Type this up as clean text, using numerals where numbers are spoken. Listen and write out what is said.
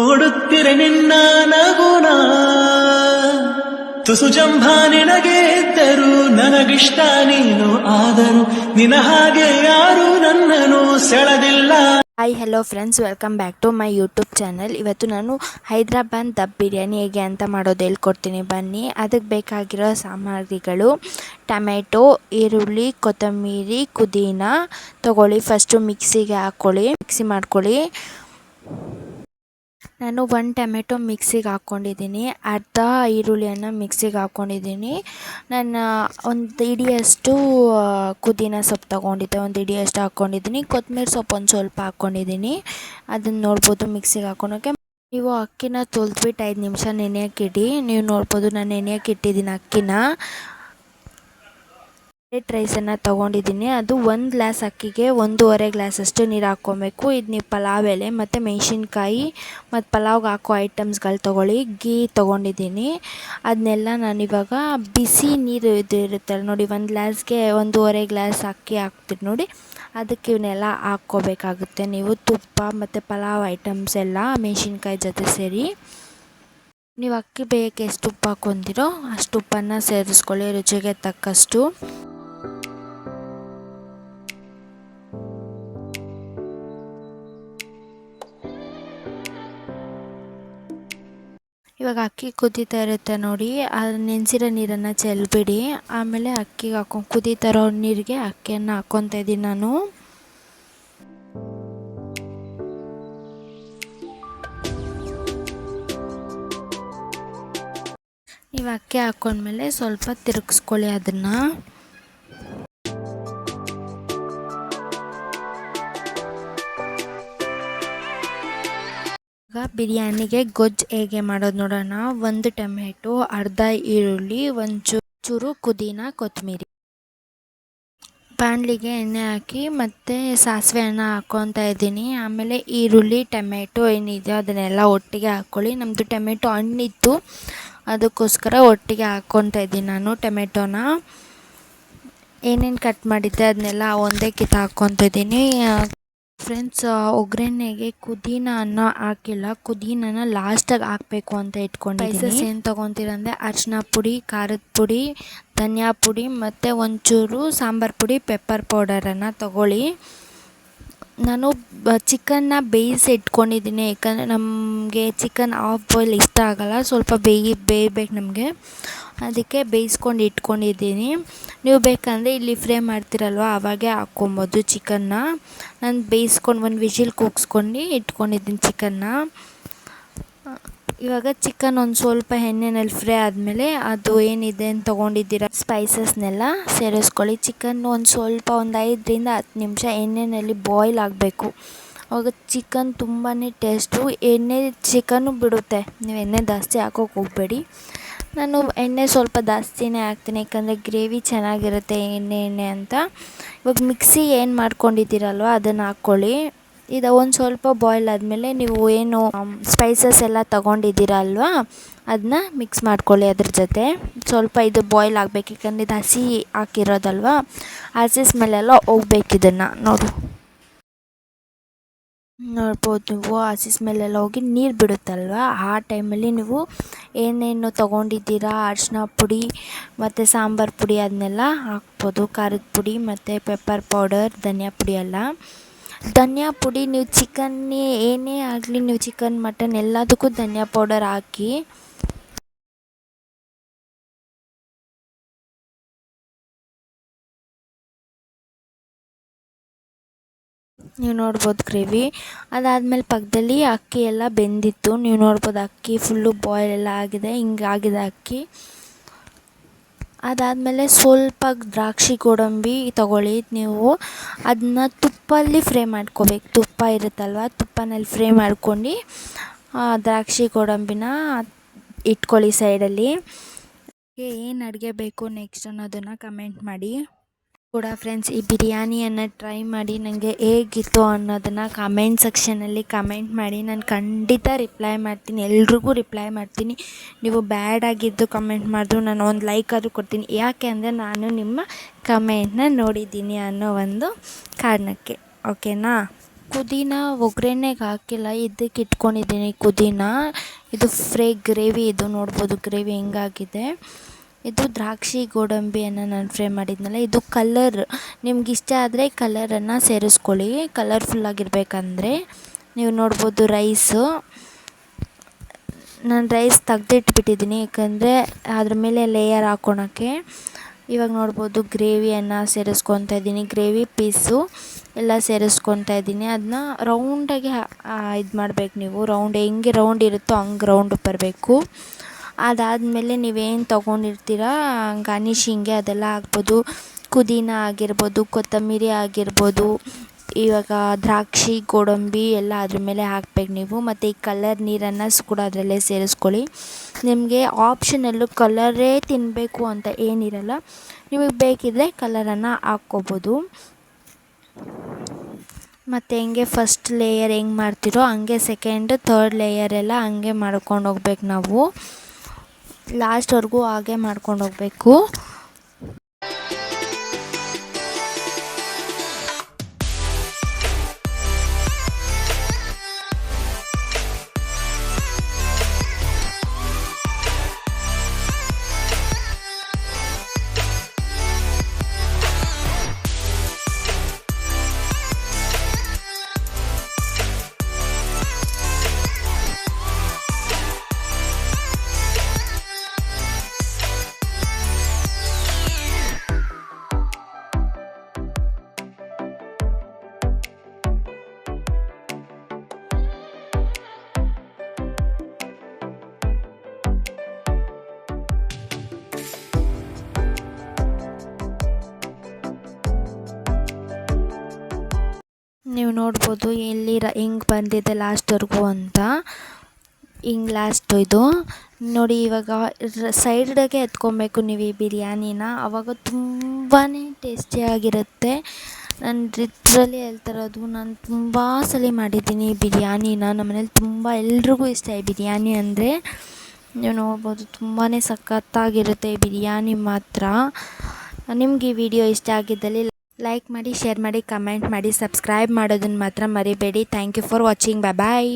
ನೋಡುತ್ತಿರೆ ನಿನ್ನ ನಗುನ ತುಸು ಜಂಭ ನಿನಗೆ ಇದ್ದರು ನನಗಿಷ್ಟ ನೀನು ಆದರೂ ನಿನ ಹಾಗೆ ಯಾರು ನನ್ನನ್ನು ಸೆಳೆದಿಲ್ಲ. Hi hello friends, welcome back to my YouTube channel. ಇವತ್ತು ನಾನು ಹೈದ್ರಾಬಾದ್ ದಮ್ ಬಿರಿಯಾನಿ ಹೇಗೆ ಅಂತ ಮಾಡೋದು ಹೇಳ್ಕೊಡ್ತೀನಿ ಬನ್ನಿ. ಅದಕ್ಕೆ ಬೇಕಾಗಿರೋ ಸಾಮಗ್ರಿಗಳು: ಟೊಮೆಟೊ, ಈರುಳ್ಳಿ, ಕೊತ್ತಂಬರಿ, ಪುದೀನ ತೊಗೊಳ್ಳಿ. ಫಸ್ಟು ಮಿಕ್ಸಿ ಮಾಡ್ಕೊಳ್ಳಿ. ನಾನು 1 ಟೊಮೆಟೊ ಮಿಕ್ಸಿಗೆ ಹಾಕ್ಕೊಂಡಿದ್ದೀನಿ, ಅರ್ಧ ಈರುಳ್ಳಿಯನ್ನು ಮಿಕ್ಸಿಗೆ ಹಾಕ್ಕೊಂಡಿದ್ದೀನಿ. ನಾನು ಒಂದು ಹಿಡಿಯಷ್ಟು ಪುದೀನ ಸೊಪ್ಪು ತೊಗೊಂಡಿದ್ದೆ, ಒಂದು ಹಿಡಿಯಷ್ಟು ಹಾಕ್ಕೊಂಡಿದ್ದೀನಿ. ಕೊತ್ತಂಬರಿ ಸೊಪ್ಪು ಒಂದು ಸ್ವಲ್ಪ ಹಾಕ್ಕೊಂಡಿದ್ದೀನಿ. ಅದನ್ನು ನೋಡ್ಬೋದು ಮಿಕ್ಸಿಗೆ ಹಾಕ್ಕೊಳಕ್ಕೆ. ನೀವು ಅಕ್ಕಿನ ತೊಳೆದ್ಬಿಟ್ಟು 5 ನಿಮಿಷ ನೆನೆಯೋಕ್ಕಿಡಿ. ನೀವು ನೋಡ್ಬೋದು ನಾನು ನೆನೆಯೋಕೆ ಇಟ್ಟಿದ್ದೀನಿ ಅಕ್ಕಿನ. ವೈಟ್ ರೈಸನ್ನು ತೊಗೊಂಡಿದ್ದೀನಿ. ಅದು 1 ಗ್ಲಾಸ್ ಅಕ್ಕಿಗೆ 1.5 ಗ್ಲಾಸಷ್ಟು ನೀರು ಹಾಕ್ಕೊಬೇಕು. ಇದು ನೀವು ಪಲಾವ್ ಎಲೆ ಮತ್ತು ಮೆಣಸಿನ್ಕಾಯಿ ಮತ್ತು ಪಲಾವ್ಗೆ ಹಾಕೋ ಐಟಮ್ಸ್ಗಳು ತೊಗೊಳ್ಳಿ. ಗೀ ತೊಗೊಂಡಿದ್ದೀನಿ. ಅದನ್ನೆಲ್ಲ ನಾನಿವಾಗ ಬಿಸಿ ನೀರು ಇರುತ್ತಲ್ಲ ನೋಡಿ, 1 ಗ್ಲಾಸ್ಗೆ 1.5 ಗ್ಲಾಸ್ ಅಕ್ಕಿ ಹಾಕ್ತೀರಿ ನೋಡಿ, ಅದಕ್ಕೆ ಇವನ್ನೆಲ್ಲ ಹಾಕ್ಕೋಬೇಕಾಗುತ್ತೆ ನೀವು. ತುಪ್ಪ ಮತ್ತು ಪಲಾವ್ ಐಟಮ್ಸ್ ಎಲ್ಲ ಮೆಣಸಿನ್ಕಾಯಿ ಜೊತೆ ಸೇರಿ. ನೀವು ಅಕ್ಕಿ ಬೇಯಕ್ಕೆ ಎಷ್ಟು ಉಪ್ಪು ಹಾಕ್ಕೊತೀರೋ ಅಷ್ಟು ಉಪ್ಪನ್ನು ಸೇರಿಸ್ಕೊಳ್ಳಿ, ರುಚಿಗೆ ತಕ್ಕಷ್ಟು. ಇವಾಗ ಅಕ್ಕಿ ಕುದೀತಾ ಇರುತ್ತೆ ನೋಡಿ, ಅದು ನೆನೆಸಿರೋ ನೀರನ್ನು ಚೆಲ್ಬಿಡಿ. ಆಮೇಲೆ ಅಕ್ಕಿಗೆ ಕುದೀತಾ ಇರೋ ನೀರಿಗೆ ಅಕ್ಕಿಯನ್ನು ಹಾಕ್ಕೊತಾ ಇದ್ದೀನಿ ನಾನು. ನೀವು ಅಕ್ಕಿ ಹಾಕ್ಕೊಂಡ್ಮೇಲೆ ಸ್ವಲ್ಪ ತಿರುಗಿಸ್ಕೊಳ್ಳಿ ಅದನ್ನು. ಈಗ ಬಿರಿಯಾನಿಗೆ ಗೊಜ್ಜು ಹೇಗೆ ಮಾಡೋದು ನೋಡೋಣ. 1 ಟೊಮೆಟೊ, ಅರ್ಧ ಈರುಳ್ಳಿ, ಒಂಚೂರು ಪುದೀನ, ಕೊತ್ತಂಬರಿ. ಬಾಣಲಿಗೆ ಎಣ್ಣೆ ಹಾಕಿ ಮತ್ತು ಸಾಸಿವೆಯನ್ನು ಹಾಕ್ಕೊತಾ ಇದ್ದೀನಿ. ಆಮೇಲೆ ಈರುಳ್ಳಿ, ಟೊಮೆಟೊ ಏನಿದೆ ಅದನ್ನೆಲ್ಲ ಒಟ್ಟಿಗೆ ಹಾಕ್ಕೊಳ್ಳಿ. ನಮ್ಮದು ಟೊಮೆಟೊ ಹಣ್ಣಿತ್ತು, ಅದಕ್ಕೋಸ್ಕರ ಒಟ್ಟಿಗೆ ಹಾಕ್ಕೊತಾ ಇದ್ದೀನಿ ನಾನು ಟೊಮೆಟೊನ. ಏನೇನು ಕಟ್ ಮಾಡಿದ್ದೆ ಅದನ್ನೆಲ್ಲ ಒಂದೇ ಕಿತ್ತು ಹಾಕ್ಕೊತಾ ಇದ್ದೀನಿ. ಫ್ರೆಂಡ್ಸ್, ಒಗ್ಗರಣೆಗೆ ಪುದೀನ ಹಾಕಿಲ್ಲ, ಪುದೀನನ ಲಾಸ್ಟಾಗಿ ಹಾಕಬೇಕು ಅಂತ ಇಟ್ಕೊಂಡಿದ್ದೀನಿ. ಸ್ಪೈಸಸ್ ಏನು ತೊಗೊತೀರಂದರೆ ಅರಿಶಿನ ಪುಡಿ, ಖಾರದ ಪುಡಿ, ಧನಿಯಾ ಪುಡಿ ಮತ್ತು ಒಂಚೂರು ಸಾಂಬಾರು ಪುಡಿ, ಪೆಪ್ಪರ್ ಪೌಡರನ್ನು ತೊಗೊಳ್ಳಿ. ನಾನು ಚಿಕನ್ನ ಬೇಯಿಸಿ ಇಟ್ಕೊಂಡಿದ್ದೀನಿ, ಯಾಕಂದರೆ ನಮಗೆ ಚಿಕನ್ ಹಾಫ್ ಬಾಯ್ಲ್ ಇಷ್ಟ ಆಗೋಲ್ಲ, ಸ್ವಲ್ಪ ಬೇಯಬೇಕು ನಮಗೆ, ಅದಕ್ಕೆ ಬೇಯಿಸ್ಕೊಂಡು ಇಟ್ಕೊಂಡಿದ್ದೀನಿ. ನೀವು ಬೇಕಂದರೆ ಇಲ್ಲಿ ಫ್ರೈ ಮಾಡ್ತೀರಲ್ವ ಆವಾಗೇ ಹಾಕ್ಕೊಬೋದು ಚಿಕನ್ನ. ನಾನು ಬೇಯಿಸ್ಕೊಂಡು 1 ವಿಷಿಲ್ ಕೂಗಿಸ್ಕೊಂಡು ಇಟ್ಕೊಂಡಿದ್ದೀನಿ ಚಿಕನ್ನ. ಇವಾಗ ಚಿಕನ್ ಒಂದು ಸ್ವಲ್ಪ ಎಣ್ಣೆಯಲ್ಲಿ ಫ್ರೈ ಆದಮೇಲೆ ಅದು ಏನಿದೆ ಅಂತ ತೊಗೊಂಡಿದ್ದೀರ ಸ್ಪೈಸಸ್ನೆಲ್ಲ ಸೇರಿಸ್ಕೊಳ್ಳಿ. ಚಿಕನ್ ಒಂದು 5ರಿಂದ 10 ನಿಮಿಷ ಎಣ್ಣೆಯಲ್ಲಿ ಬಾಯ್ಲ್ ಆಗಬೇಕು. ಆವಾಗ ಚಿಕನ್ ತುಂಬಾ ಟೇಸ್ಟು. ಚಿಕನ್ನು ಬಿಡುತ್ತೆ, ನೀವು ಎಣ್ಣೆ ಜಾಸ್ತಿ ಹಾಕೋಕೆ ಹೋಗಬೇಡಿ. ನಾನು ಎಣ್ಣೆ ಸ್ವಲ್ಪ ಜಾಸ್ತಿನೇ ಹಾಕ್ತೀನಿ, ಯಾಕಂದರೆ ಗ್ರೇವಿ ಚೆನ್ನಾಗಿರುತ್ತೆ ಎಣ್ಣೆ ಅಂತ. ಇವಾಗ ಮಿಕ್ಸಿ ಏನು ಮಾಡ್ಕೊಂಡಿದ್ದೀರಲ್ವ ಅದನ್ನು ಹಾಕ್ಕೊಳ್ಳಿ. ಇದು ಒಂದು ಸ್ವಲ್ಪ ಬಾಯ್ಲ್ ಆದಮೇಲೆ ನೀವು ಏನು ಸ್ಪೈಸಸ್ ಎಲ್ಲ ತೊಗೊಂಡಿದ್ದೀರಲ್ವ ಅದನ್ನ ಮಿಕ್ಸ್ ಮಾಡ್ಕೊಳ್ಳಿ ಅದ್ರ ಜೊತೆ. ಸ್ವಲ್ಪ ಇದು ಬಾಯ್ಲ್ ಆಗಬೇಕು, ಯಾಕಂದರೆ ಇದು ಹಸಿ ಹಾಕಿರೋದಲ್ವ, ಹಸಿ ಸ್ಮೆಲ್ಲೆಲ್ಲ ಹೋಗ್ಬೇಕು. ಇದನ್ನು ನೋಡ್ಬೋದು ನೀವು, ಹಸಿ ಸ್ಮೆಲ್ಲೆಲ್ಲ ಹೋಗಿ ನೀರು ಬಿಡುತ್ತಲ್ವ, ಆ ಟೈಮಲ್ಲಿ ನೀವು ಏನೇನು ತೊಗೊಂಡಿದ್ದೀರಾ ಅರಿಶಿನ ಪುಡಿ ಮತ್ತು ಸಾಂಬಾರು ಪುಡಿ ಅದನ್ನೆಲ್ಲ ಹಾಕ್ಬೋದು. ಖಾರದ ಪುಡಿ ಮತ್ತು ಪೆಪ್ಪರ್ ಪೌಡರ್, ಧನಿಯಾ ಪುಡಿ ಎಲ್ಲ. ಧನಿಯಾ ಪುಡಿ ನೀವು ಏನೇ ಆಗಲಿ, ನೀವು ಚಿಕನ್, ಮಟನ್ ಎಲ್ಲದಕ್ಕೂ ಧನಿಯಾ ಪೌಡರ್ ಹಾಕಿ. ನೀವು ನೋಡ್ಬೋದು ಗ್ರೇವಿ. ಅದಾದಮೇಲೆ ಪಕ್ಕದಲ್ಲಿ ಅಕ್ಕಿ ಎಲ್ಲ ಬೆಂದಿತ್ತು, ನೀವು ನೋಡ್ಬೋದು ಅಕ್ಕಿ ಫುಲ್ಲು ಬಾಯ್ಲ್ ಎಲ್ಲ ಆಗಿದೆ, ಹಿಂಗಾಗಿದೆ ಅಕ್ಕಿ. ಅದಾದಮೇಲೆ ಸ್ವಲ್ಪ ದ್ರಾಕ್ಷಿ ಗೋಡಂಬಿ ತೊಗೊಳ್ಳಿ. ನೀವು ಅದನ್ನ ತುಪ್ಪಲ್ಲಿ ಫ್ರೈ ಮಾಡ್ಕೋಬೇಕು, ತುಪ್ಪ ಇರುತ್ತಲ್ವ ತುಪ್ಪನಲ್ಲಿ ಫ್ರೈ ಮಾಡ್ಕೊಂಡು ದ್ರಾಕ್ಷಿ ಗೋಡಂಬಿನ ಇಟ್ಕೊಳ್ಳಿ ಸೈಡಲ್ಲಿ. ಏನು ಅಡುಗೆ ಬೇಕು ನೆಕ್ಸ್ಟ್ ಅನ್ನೋದನ್ನು ಕಮೆಂಟ್ ಮಾಡಿ ಕೂಡ ಫ್ರೆಂಡ್ಸ್. ಈ ಬಿರಿಯಾನಿಯನ್ನು ಟ್ರೈ ಮಾಡಿ ನನಗೆ ಹೇಗಿತ್ತು ಅನ್ನೋದನ್ನು ಕಮೆಂಟ್ ಸೆಕ್ಷನಲ್ಲಿ ಕಮೆಂಟ್ ಮಾಡಿ. ನಾನು ಖಂಡಿತ ರಿಪ್ಲೈ ಮಾಡ್ತೀನಿ, ಎಲ್ರಿಗೂ ರಿಪ್ಲೈ ಮಾಡ್ತೀನಿ. ನೀವು ಬ್ಯಾಡ್ ಆಗಿದ್ದು ಕಮೆಂಟ್ ಮಾಡಿದ್ರು ನಾನು ಒಂದು ಲೈಕ್ ಆದರೂ ಕೊಡ್ತೀನಿ, ಯಾಕೆ ಅಂದರೆ ನಾನು ನಿಮ್ಮ ಕಮೆಂಟ್ನ ನೋಡಿದ್ದೀನಿ ಅನ್ನೋ ಒಂದು ಕಾರಣಕ್ಕೆ. ಓಕೆನಾ? ಕುದೀನ ಒಗ್ಗರಣೆಗೆ ಹಾಕಿಲ್ಲ, ಇದಕ್ಕೆ ಇಟ್ಕೊಂಡಿದ್ದೀನಿ ಕುದೀನ. ಇದು ಫ್ರೈ ಗ್ರೇವಿ, ಇದು ನೋಡ್ಬೋದು ಗ್ರೇವಿ ಹೆಂಗಾಗಿದೆ. ಇದು ದ್ರಾಕ್ಷಿ ಗೋಡಂಬಿಯನ್ನು ನಾನು ಫ್ರೈ ಮಾಡಿದ್ನಲ್ಲ, ಇದು ಕಲರ್ ನಿಮ್ಗೆ ಇಷ್ಟ ಆದರೆ ಕಲರನ್ನು ಸೇರಿಸ್ಕೊಳ್ಳಿ, ಕಲರ್ಫುಲ್ಲಾಗಿರ್ಬೇಕಂದ್ರೆ. ನೀವು ನೋಡ್ಬೋದು ರೈಸು, ನಾನು ರೈಸ್ ತೆಗ್ದಿಟ್ಬಿಟ್ಟಿದ್ದೀನಿ ಯಾಕಂದರೆ ಅದ್ರ ಮೇಲೆ ಲೇಯರ್ ಹಾಕ್ಕೊಳಕ್ಕೆ. ಇವಾಗ ನೋಡ್ಬೋದು ಗ್ರೇವಿಯನ್ನು ಸೇರಿಸ್ಕೊತಾ ಇದ್ದೀನಿ, ಗ್ರೇವಿ ಪೀಸು ಎಲ್ಲ ಸೇರಿಸ್ಕೊತಾ ಇದ್ದೀನಿ. ಅದನ್ನ ರೌಂಡಾಗಿ ಇದು ಮಾಡಬೇಕು ನೀವು, ಹೆಂಗೆ ರೌಂಡ್ ಇರುತ್ತೋ ಹಂಗೆ ರೌಂಡ್ ಬರಬೇಕು. ಅದಾದಮೇಲೆ ನೀವೇನು ತೊಗೊಂಡಿರ್ತೀರ ಗಾರ್ನಿಷಿಂಗ್ಗೆ ಅದೆಲ್ಲ ಹಾಕ್ಬೋದು. ಪುದೀನ ಆಗಿರ್ಬೋದು, ಕೊತ್ತಂಬರಿ ಆಗಿರ್ಬೋದು, ಇವಾಗ ದ್ರಾಕ್ಷಿ ಗೋಡಂಬಿ ಎಲ್ಲ ಅದ್ರ ಮೇಲೆ ಹಾಕ್ಬೇಕು ನೀವು. ಮತ್ತು ಈ ಕಲರ್ ನೀರನ್ನು ಕೂಡ ಅದರಲ್ಲೇ ಸೇರಿಸ್ಕೊಳ್ಳಿ. ನಿಮಗೆ ಆಪ್ಷನಲ್ಲು ಕಲರೇ ತಿನ್ನಬೇಕು ಅಂತ ಏನಿರಲ್ಲ, ನಿಮಗೆ ಬೇಕಿದ್ದರೆ ಕಲರನ್ನು ಹಾಕ್ಕೋಬೋದು. ಮತ್ತು ಹೆಂಗೆ ಫಸ್ಟ್ ಲೇಯರ್ ಹೆಂಗೆ ಮಾಡ್ತಿರೋ ಹಂಗೆ ಸೆಕೆಂಡ್ ಥರ್ಡ್ ಲೇಯರೆಲ್ಲ ಹಂಗೆ ಮಾಡ್ಕೊಂಡು ಹೋಗ್ಬೇಕು ನಾವು, ಲಾಸ್ಟ್ವರೆಗೂ ಹಾಗೆ ಮಾಡ್ಕೊಂಡು ಹೋಗಬೇಕು. ನೀವು ನೋಡ್ಬೋದು ಎಲ್ಲಿ ಹೆಂಗೆ ಬಂದಿದೆ ಲಾಸ್ಟ್ವರೆಗೂ ಅಂತ, ಹಿಂಗೆ ಲಾಸ್ಟು ಇದು ನೋಡಿ. ಇವಾಗ ಸೈಡ್ಗೆ ಎತ್ಕೊಬೇಕು ನೀವು ಈ ಬಿರಿಯಾನಿನ, ಆವಾಗ ತುಂಬಾ ಟೇಸ್ಟಿಯಾಗಿರುತ್ತೆ. ನಾನು ಲಿಟ್ರಲಿ ಹೇಳ್ತಿರೋದು, ನಾನು ತುಂಬ ಸಲ ಮಾಡಿದ್ದೀನಿ ಈ ಬಿರಿಯಾನಿನ. ನಮ್ಮನೇಲಿ ತುಂಬ ಎಲ್ರಿಗೂ ಇಷ್ಟ ಈ ಬಿರಿಯಾನಿ ಅಂದರೆ. ನೀವು ನೋಡ್ಬೋದು ತುಂಬಾ ಸಖತ್ತಾಗಿರುತ್ತೆ ಈ ಬಿರಿಯಾನಿ ಮಾತ್ರ. ನಿಮ್ಗೆ ಈ ವಿಡಿಯೋ ಇಷ್ಟ ಆಗಿದ್ದಲ್ಲಿ ಲೈಕ್ ಮಾಡಿ, ಶೇರ್ ಮಾಡಿ, ಕಮೆಂಟ್ ಮಾಡಿ, ಸಬ್ಸ್ಕ್ರೈಬ್ ಮಾಡೋದನ್ನು ಮಾತ್ರ ಮರಿಬೇಡಿ. Thank you for watching. Bye.